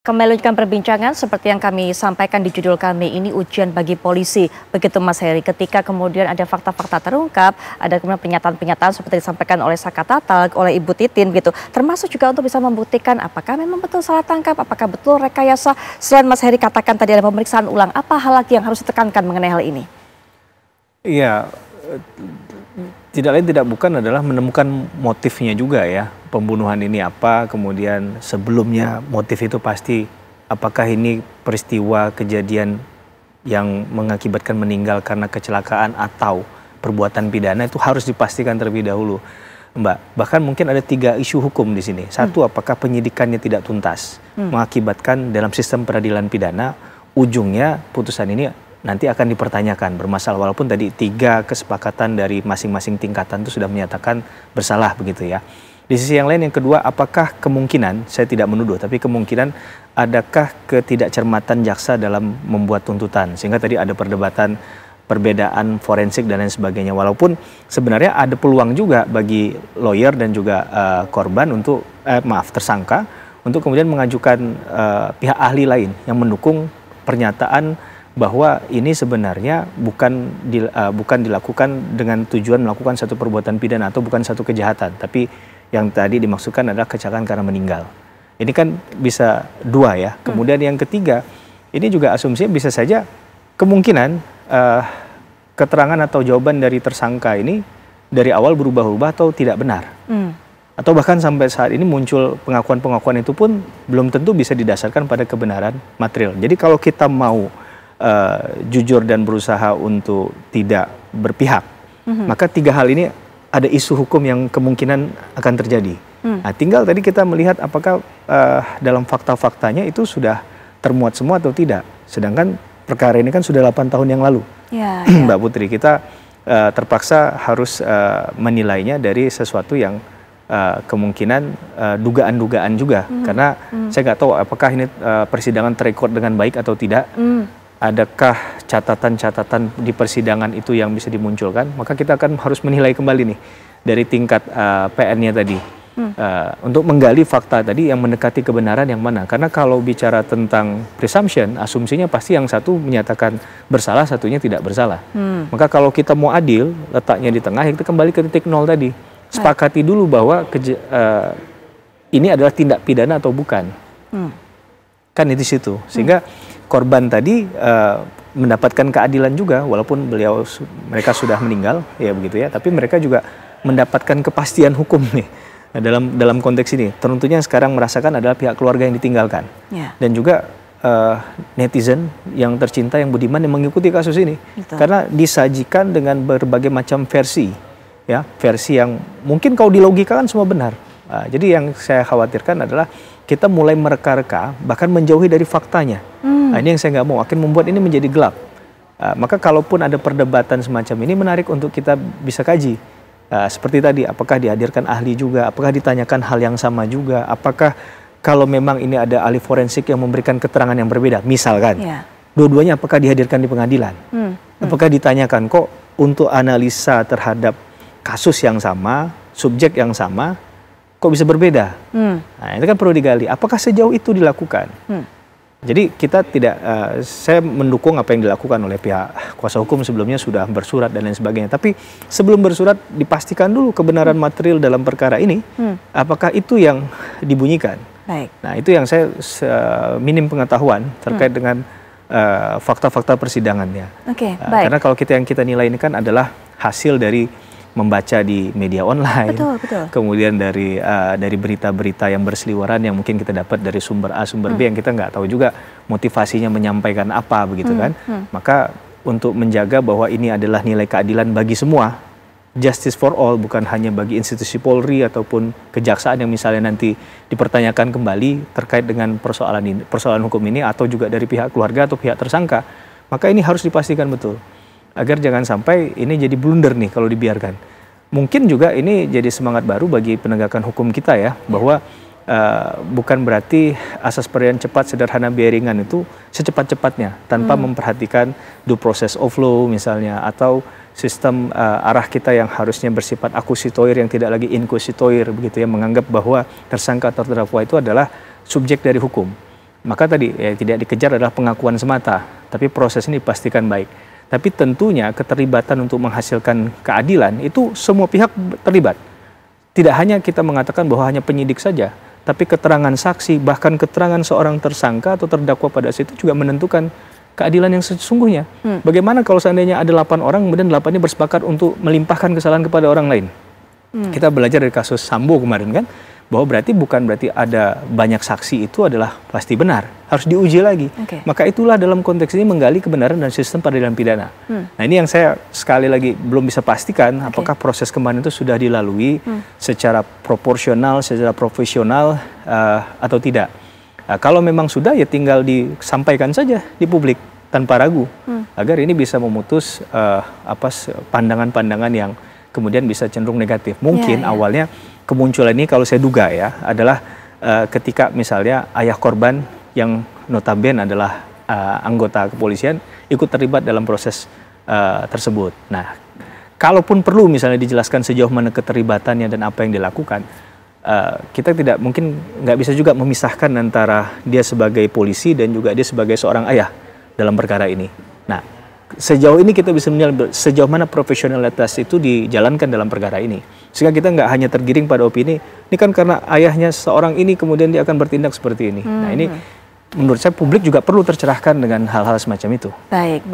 Kembali melanjutkan perbincangan seperti yang kami sampaikan di judul kami ini ujian bagi polisi. Begitu Mas Heri, ketika kemudian ada fakta-fakta terungkap, ada kemudian pernyataan-pernyataan seperti disampaikan oleh Sakatatal, oleh Ibu Titin gitu. Termasuk juga untuk bisa membuktikan apakah memang betul salah tangkap, apakah betul rekayasa. Selain Mas Heri katakan tadi ada pemeriksaan ulang, apa hal lagi yang harus ditekankan mengenai hal ini? Iya, tidak lain tidak bukan adalah menemukan motifnya juga ya. Pembunuhan ini apa, kemudian sebelumnya motif itu pasti apakah ini peristiwa kejadian yang mengakibatkan meninggal karena kecelakaan atau perbuatan pidana, itu harus dipastikan terlebih dahulu, Mbak. Bahkan mungkin ada 3 isu hukum di sini. Satu, apakah penyidikannya tidak tuntas, mengakibatkan dalam sistem peradilan pidana ujungnya putusan ini nanti akan dipertanyakan bermasalah, walaupun tadi 3 kesepakatan dari masing-masing tingkatan itu sudah menyatakan bersalah begitu ya. Di sisi yang lain, yang kedua, apakah kemungkinan, saya tidak menuduh, tapi kemungkinan adakah ketidakcermatan jaksa dalam membuat tuntutan, sehingga tadi ada perdebatan perbedaan forensik dan lain sebagainya. Walaupun sebenarnya ada peluang juga bagi lawyer dan juga korban untuk, tersangka, untuk kemudian mengajukan pihak ahli lain yang mendukung pernyataan bahwa ini sebenarnya bukan dilakukan dengan tujuan melakukan satu perbuatan pidana atau bukan satu kejahatan, tapi yang tadi dimaksudkan adalah kecelakaan karena meninggal. Ini kan bisa 2 ya. Kemudian yang ketiga, ini juga asumsinya bisa saja kemungkinan keterangan atau jawaban dari tersangka ini dari awal berubah-ubah atau tidak benar. Atau bahkan sampai saat ini muncul pengakuan-pengakuan itu pun belum tentu bisa didasarkan pada kebenaran material. Jadi kalau kita mau jujur dan berusaha untuk tidak berpihak, maka 3 hal ini ada isu hukum yang kemungkinan akan terjadi. Nah, tinggal tadi kita melihat apakah dalam fakta-faktanya itu sudah termuat semua atau tidak. Sedangkan perkara ini kan sudah 8 tahun yang lalu. Mbak Putri, kita terpaksa harus menilainya dari sesuatu yang kemungkinan dugaan-dugaan juga. Karena saya nggak tahu apakah ini persidangan terekod dengan baik atau tidak. Adakah catatan-catatan di persidangan itu yang bisa dimunculkan, maka kita akan harus menilai kembali nih dari tingkat PN-nya tadi untuk menggali fakta tadi yang mendekati kebenaran yang mana. Karena kalau bicara tentang presumption, asumsinya pasti yang satu menyatakan bersalah, satunya tidak bersalah. Maka kalau kita mau adil, letaknya di tengah, kita kembali ke titik nol tadi. Sepakati dulu bahwa ini adalah tindak pidana atau bukan. Kan di situ, sehingga korban tadi mendapatkan keadilan juga, walaupun mereka sudah meninggal ya begitu ya, tapi mereka juga mendapatkan kepastian hukum nih dalam konteks ini. Tentunya sekarang merasakan adalah pihak keluarga yang ditinggalkan dan juga netizen yang tercinta, yang budiman, yang mengikuti kasus ini. Karena disajikan dengan berbagai macam versi ya, versi yang mungkin kalau dilogikakan semua benar. Jadi yang saya khawatirkan adalah kita mulai mereka-reka, bahkan menjauhi dari faktanya. Nah, ini yang saya nggak mau, akan membuat ini menjadi gelap. Maka kalaupun ada perdebatan semacam ini, menarik untuk kita bisa kaji. Seperti tadi, apakah dihadirkan ahli juga, apakah ditanyakan hal yang sama juga, apakah kalau memang ini ada ahli forensik yang memberikan keterangan yang berbeda, misalkan, dua-duanya apakah dihadirkan di pengadilan? Apakah ditanyakan kok untuk analisa terhadap kasus yang sama, subjek yang sama, kok bisa berbeda? Nah, itu kan perlu digali. Apakah sejauh itu dilakukan? Jadi kita tidak, saya mendukung apa yang dilakukan oleh pihak kuasa hukum sebelumnya, sudah bersurat dan lain sebagainya. Tapi sebelum bersurat dipastikan dulu kebenaran material dalam perkara ini, apakah itu yang dibunyikan. Nah, itu yang saya minim pengetahuan terkait dengan fakta-fakta persidangannya. Karena kalau yang kita nilai ini kan adalah hasil dari membaca di media online, kemudian dari berita-berita yang berseliweran yang mungkin kita dapat dari sumber A, sumber B, yang kita nggak tahu juga motivasinya menyampaikan apa begitu kan. Maka untuk menjaga bahwa ini adalah nilai keadilan bagi semua, justice for all, bukan hanya bagi institusi Polri ataupun kejaksaan yang misalnya nanti dipertanyakan kembali terkait dengan persoalan hukum ini, atau juga dari pihak keluarga atau pihak tersangka, maka ini harus dipastikan betul. Agar jangan sampai ini jadi blunder nih kalau dibiarkan. Mungkin juga ini jadi semangat baru bagi penegakan hukum kita ya, bahwa bukan berarti asas peradilan cepat, sederhana, biaya ringan itu secepat-cepatnya tanpa memperhatikan due process of law misalnya, atau sistem arah kita yang harusnya bersifat akusitoir yang tidak lagi inkusitoir begitu ya, menganggap bahwa tersangka atau terdakwa itu adalah subjek dari hukum. maka tadi tidak dikejar adalah pengakuan semata, tapi proses ini dipastikan baik. Tapi tentunya keterlibatan untuk menghasilkan keadilan itu semua pihak terlibat. Tidak hanya kita mengatakan bahwa hanya penyidik saja, tapi keterangan saksi, bahkan keterangan seorang tersangka atau terdakwa pada situ juga menentukan keadilan yang sesungguhnya. Bagaimana kalau seandainya ada 8 orang, kemudian 8-nya bersepakat untuk melimpahkan kesalahan kepada orang lain? Kita belajar dari kasus Sambo kemarin kan, bahwa bukan berarti ada banyak saksi itu adalah pasti benar, harus diuji lagi. Maka itulah dalam konteks ini menggali kebenaran dan sistem peradilan pidana. Nah ini yang saya sekali lagi belum bisa pastikan apakah proses kemarin itu sudah dilalui secara proporsional, secara profesional atau tidak. Kalau memang sudah, ya tinggal disampaikan saja di publik tanpa ragu, agar ini bisa memutus pandangan-pandangan yang kemudian bisa cenderung negatif. Mungkin awalnya kemunculan ini kalau saya duga ya adalah ketika misalnya ayah korban yang notabene adalah anggota kepolisian ikut terlibat dalam proses tersebut. Nah, kalaupun perlu misalnya dijelaskan sejauh mana keterlibatannya dan apa yang dilakukan, kita nggak bisa juga memisahkan antara dia sebagai polisi dan juga dia sebagai seorang ayah dalam perkara ini. Nah, sejauh ini kita bisa menilai sejauh mana profesionalitas itu dijalankan dalam perkara ini. Sehingga kita nggak hanya tergiring pada opini, ini kan karena ayahnya seorang ini kemudian dia akan bertindak seperti ini. Nah ini menurut saya publik juga perlu tercerahkan dengan hal-hal semacam itu. Baik.